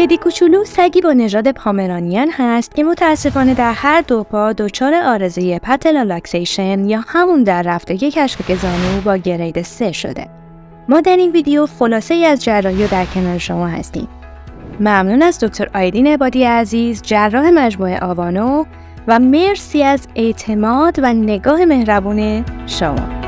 تدی کوچولو سگی با نژاد پامرانیان هست که متاسفانه در هر دو پا دچار آرزه پاتلال لاکسیشن یا همون در رفتگی کشف زانو با گرید 3 شده. ما در این ویدیو خلاصه ای از جراحی در کنار شما هستیم. ممنون از دکتر آیدین عبادی عزیز، جراح مجموعه آوانو، و مرسی از اعتماد و نگاه مهربون شما.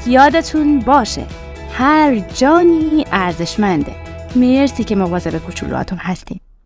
یادتون باشه هر جانی ارزشمنده. مرسی که مواظب کوچولوهاتون هستین.